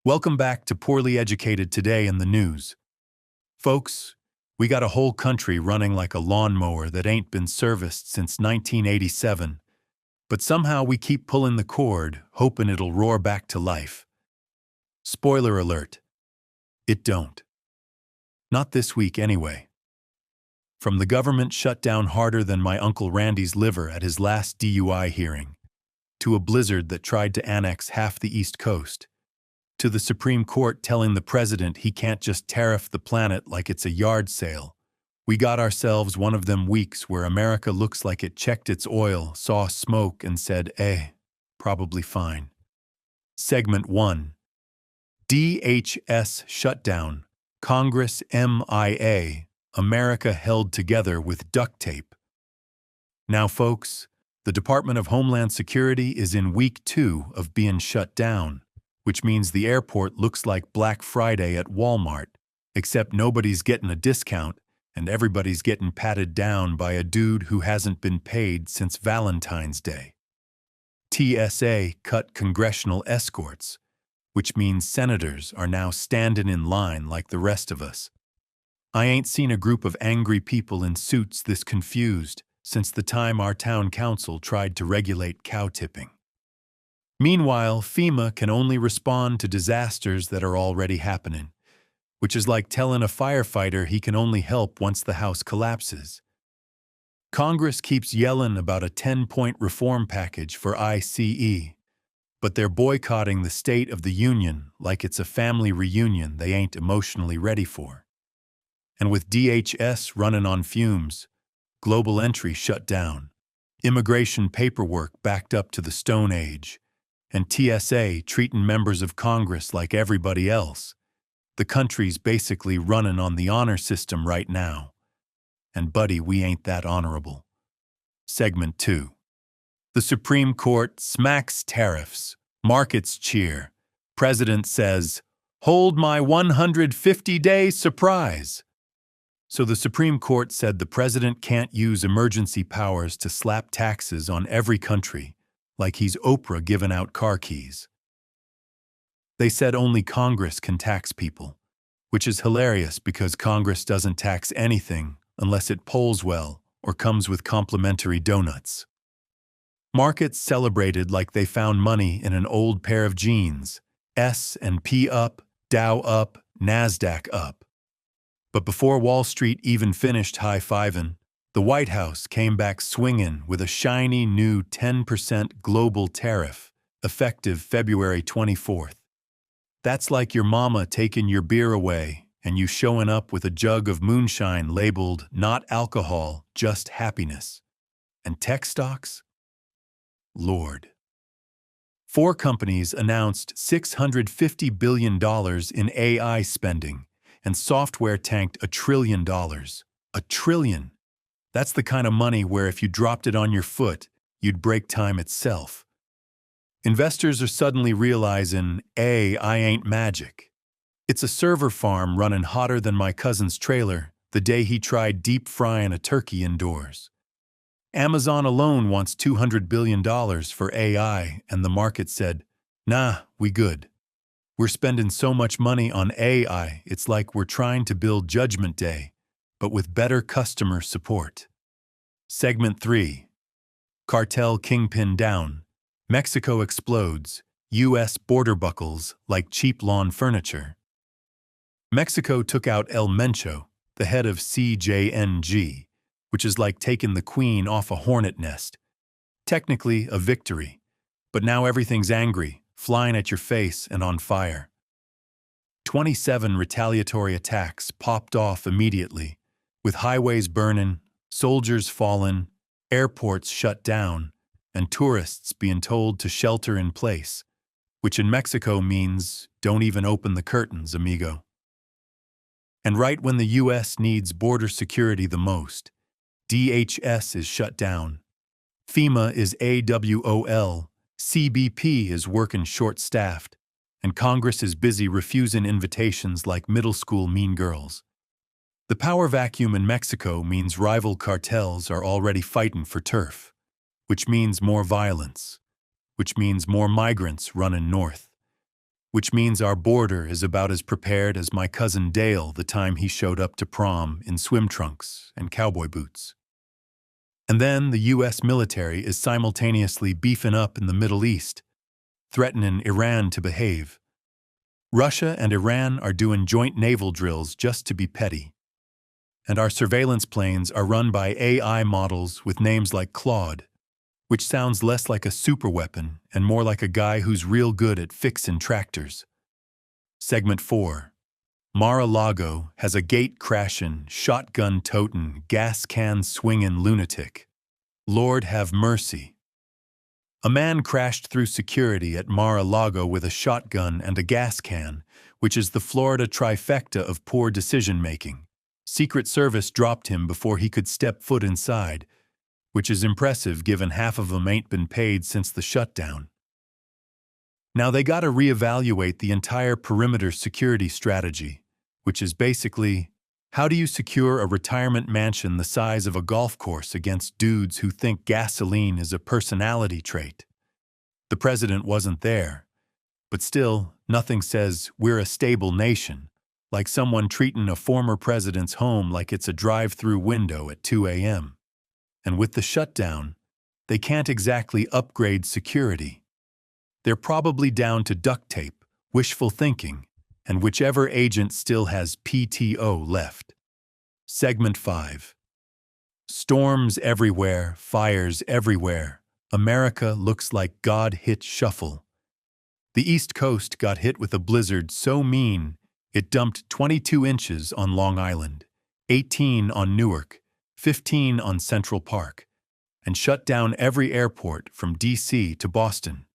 Welcome back to Poorly Educated Today in the News. Folks, we got a whole country running like a lawnmower that ain't been serviced since 1987, but somehow we keep pulling the cord, hoping it'll roar back to life. Spoiler alert, it don't. Not this week anyway. From the government shut down harder than my Uncle Randy's liver at his last DUI hearing, to a blizzard that tried to annex half the East Coast, to the Supreme Court telling the president he can't just tariff the planet like it's a yard sale. We got ourselves one of them weeks where America looks like it checked its oil, saw smoke, and said, probably fine. Segment 1. DHS shutdown. Congress MIA. America held together with duct tape. Now, folks, the Department of Homeland Security is in week 2 of being shut down, which means the airport looks like Black Friday at Walmart, except nobody's getting a discount and everybody's getting patted down by a dude who hasn't been paid since Valentine's Day. TSA cut congressional escorts, which means senators are now standing in line like the rest of us. I ain't seen a group of angry people in suits this confused since the time our town council tried to regulate cow tipping. Meanwhile, FEMA can only respond to disasters that are already happening, which is like telling a firefighter he can only help once the house collapses. Congress keeps yelling about a 10-point reform package for ICE, but they're boycotting the State of the Union like it's a family reunion they ain't emotionally ready for. And with DHS running on fumes, global entry shut down, immigration paperwork backed up to the Stone Age, and TSA treating members of Congress like everybody else, the country's basically running on the honor system right now. And buddy, we ain't that honorable. Segment 2. The Supreme Court smacks tariffs. Markets cheer. President says, "Hold my 150-day surprise." So the Supreme Court said the president can't use emergency powers to slap taxes on every country, like he's Oprah giving out car keys. They said only Congress can tax people, which is hilarious because Congress doesn't tax anything unless it polls well or comes with complimentary donuts. Markets celebrated like they found money in an old pair of jeans. S&P up, Dow up, NASDAQ up. But before Wall Street even finished high-fiving, the White House came back swinging with a shiny new 10% global tariff, effective February 24th. That's like your mama taking your beer away and you showing up with a jug of moonshine labeled not alcohol, just happiness. And tech stocks? Lord. 4 companies announced $650 billion in AI spending, and software tanked $1 trillion. $1 trillion! That's the kind of money where if you dropped it on your foot, you'd break time itself. Investors are suddenly realizing, I ain't magic. It's a server farm running hotter than my cousin's trailer the day he tried deep frying a turkey indoors. Amazon alone wants $200 billion for AI, and the market said, nah, we good. We're spending so much money on AI, it's like we're trying to build Judgment Day, but with better customer support. Segment 3. Cartel kingpin down. Mexico explodes. U.S. border buckles like cheap lawn furniture. Mexico took out El Mencho, the head of CJNG, which is like taking the queen off a hornet nest. Technically a victory, but now everything's angry, flying at your face and on fire. 27 retaliatory attacks popped off immediately, with highways burning, soldiers fallen, airports shut down, and tourists being told to shelter in place, which in Mexico means don't even open the curtains, amigo. And right when the U.S. needs border security the most, DHS is shut down. FEMA is AWOL, CBP is working short-staffed, and Congress is busy refusing invitations like middle school mean girls. The power vacuum in Mexico means rival cartels are already fighting for turf, which means more violence, which means more migrants running north. which means our border is about as prepared as my cousin Dale the time he showed up to prom in swim trunks and cowboy boots. And then the U.S. military is simultaneously beefing up in the Middle East, threatening Iran to behave. Russia and Iran are doing joint naval drills just to be petty. And our surveillance planes are run by AI models with names like Claude, which sounds less like a superweapon and more like a guy who's real good at fixin' tractors. Segment 4. Mar-a-Lago has a gate-crashin', shotgun-totin', gas-can-swingin' lunatic. Lord have mercy. A man crashed through security at Mar-a-Lago with a shotgun and a gas can, which is the Florida trifecta of poor decision-making. Secret Service dropped him before he could step foot inside, which is impressive given half of them ain't been paid since the shutdown. Now they gotta reevaluate the entire perimeter security strategy, which is basically, how do you secure a retirement mansion the size of a golf course against dudes who think gasoline is a personality trait? The president wasn't there, but still, nothing says we're a stable nation, like someone treating a former president's home like it's a drive-through window at 2 a.m. And with the shutdown, they can't exactly upgrade security. They're probably down to duct tape, wishful thinking, and whichever agent still has PTO left. Segment 5. Storms everywhere, fires everywhere. America looks like God hit shuffle. The East Coast got hit with a blizzard so mean it dumped 22 inches on Long Island, 18 on Newark, 15 on Central Park, and shut down every airport from D.C. to Boston.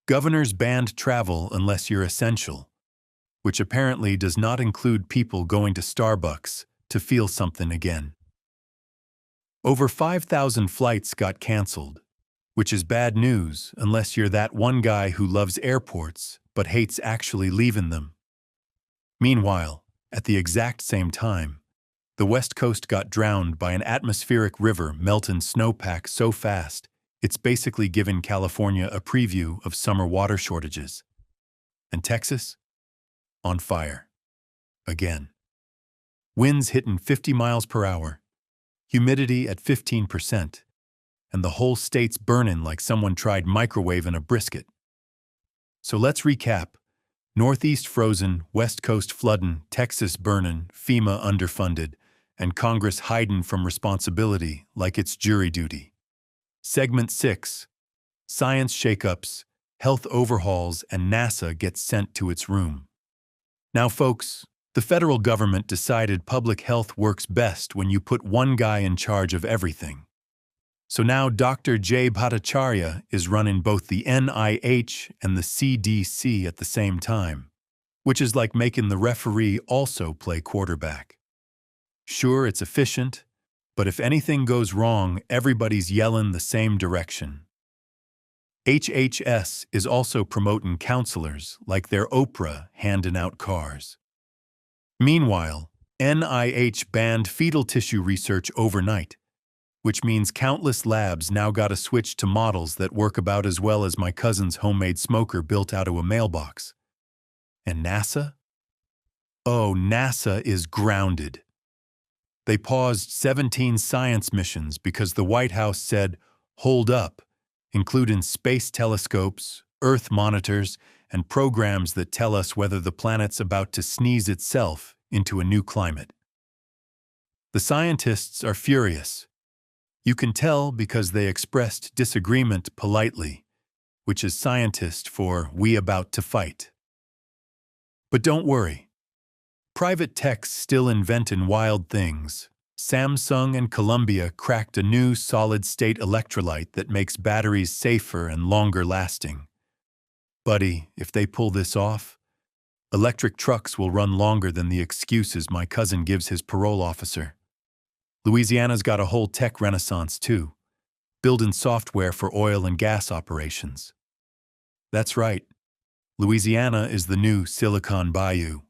Governors banned travel unless you're essential, which apparently does not include people going to Starbucks to feel something again. Over 5,000 flights got canceled, which is bad news unless you're that one guy who loves airports but hates actually leaving them. Meanwhile, at the exact same time, the West Coast got drowned by an atmospheric river melting snowpack so fast, it's basically given California a preview of summer water shortages. And Texas? On fire. Again. Winds hitting 50 miles per hour, humidity at 15%, and the whole state's burning like someone tried microwaving a brisket. So let's recap. Northeast frozen, West Coast flooding, Texas burning, FEMA underfunded, and Congress hiding from responsibility like it's jury duty. Segment 6. Science shakeups, health overhauls, and NASA gets sent to its room. Now folks, the federal government decided public health works best when you put one guy in charge of everything. So now Dr. Jay Bhattacharya is running both the NIH and the CDC at the same time, which is like making the referee also play quarterback. Sure, it's efficient, but if anything goes wrong, everybody's yelling the same direction. HHS is also promoting counselors like they're Oprah handing out cars. Meanwhile, NIH banned fetal tissue research overnight, which means countless labs now gotta switch to models that work about as well as my cousin's homemade smoker built out of a mailbox. And NASA? Oh, NASA is grounded. They paused 17 science missions because the White House said, hold up, including space telescopes, Earth monitors, and programs that tell us whether the planet's about to sneeze itself into a new climate. The scientists are furious. You can tell because they expressed disagreement politely, which is scientist for we about to fight. But don't worry. Private tech's still inventing wild things. Samsung and Columbia cracked a new solid-state electrolyte that makes batteries safer and longer lasting. Buddy, if they pull this off, electric trucks will run longer than the excuses my cousin gives his parole officer. Louisiana's got a whole tech renaissance, too, building software for oil and gas operations. That's right. Louisiana is the new Silicon Bayou.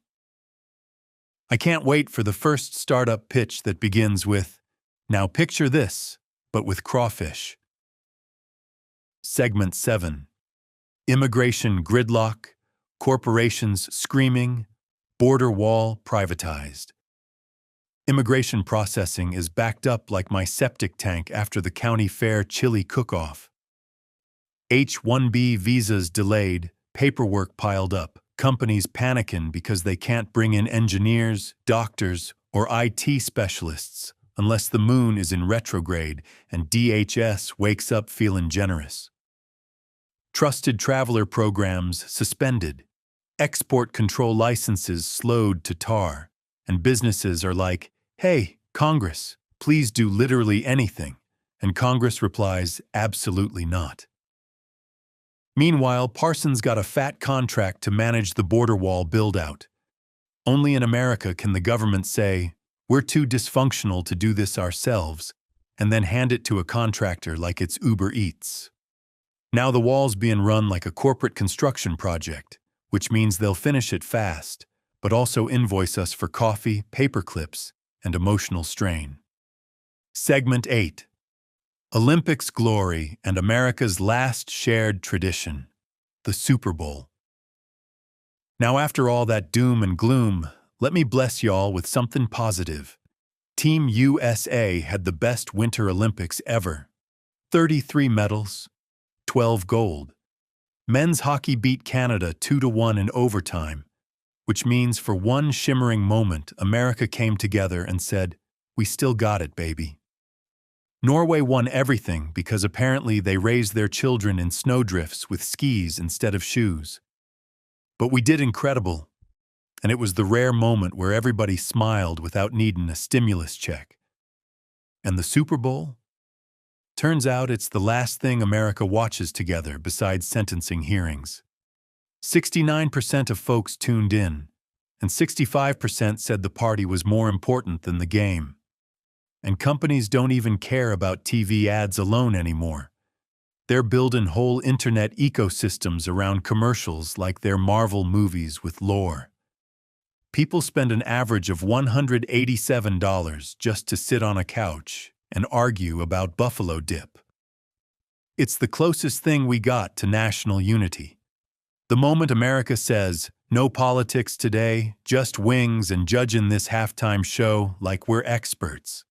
I can't wait for the first startup pitch that begins with, now picture this, but with crawfish. Segment 7. Immigration gridlock, Corporations screaming, border wall privatized. Immigration processing is backed up like my septic tank after the county fair chili cook-off. H-1B visas delayed, paperwork piled up, companies panicking because they can't bring in engineers, doctors, or IT specialists unless the moon is in retrograde and DHS wakes up feeling generous. Trusted traveler programs suspended, export control licenses slowed to tar, and businesses are like, "Hey, Congress, please do literally anything," and Congress replies, "Absolutely not." Meanwhile, Parsons got a fat contract to manage the border wall build-out. Only in America can the government say, "We're too dysfunctional to do this ourselves," and then hand it to a contractor like it's Uber Eats. Now the wall's being run like a corporate construction project, which means they'll finish it fast, but also invoice us for coffee, paper clips, and emotional strain. Segment 8. Olympics glory and America's last shared tradition, the Super Bowl. Now after all that doom and gloom, let me bless y'all with something positive. Team USA had the best Winter Olympics ever. 33 medals, 12 gold. Men's hockey beat Canada 2-1 in overtime, which means for one shimmering moment, America came together and said, "We still got it, baby." Norway won everything because apparently they raised their children in snowdrifts with skis instead of shoes. But we did incredible, and it was the rare moment where everybody smiled without needing a stimulus check. And the Super Bowl? Turns out it's the last thing America watches together besides sentencing hearings. 69% of folks tuned in, and 65% said the party was more important than the game. And companies don't even care about TV ads alone anymore. They're building whole internet ecosystems around commercials like they're Marvel movies with lore. People spend an average of $187 just to sit on a couch and argue about buffalo dip. It's the closest thing we got to national unity. The moment America says, "No politics today, just wings and judging this halftime show like we're experts."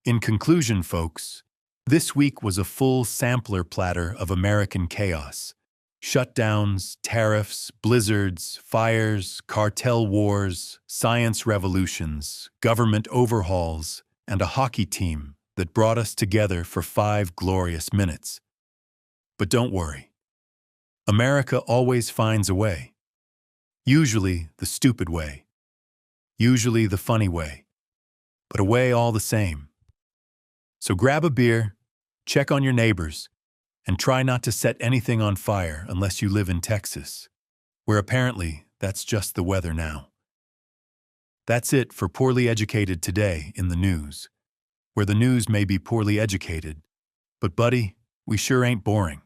In conclusion, folks, this week was a full sampler platter of American chaos. Shutdowns, tariffs, blizzards, fires, cartel wars, science revolutions, government overhauls, and a hockey team that brought us together for 5 glorious minutes. But don't worry. America always finds a way. Usually the stupid way. Usually the funny way. But a way all the same. So grab a beer, check on your neighbors, and try not to set anything on fire unless you live in Texas, where apparently that's just the weather now. That's it for Poorly Educated Today in the news, where the news may be poorly educated, but buddy, we sure ain't boring.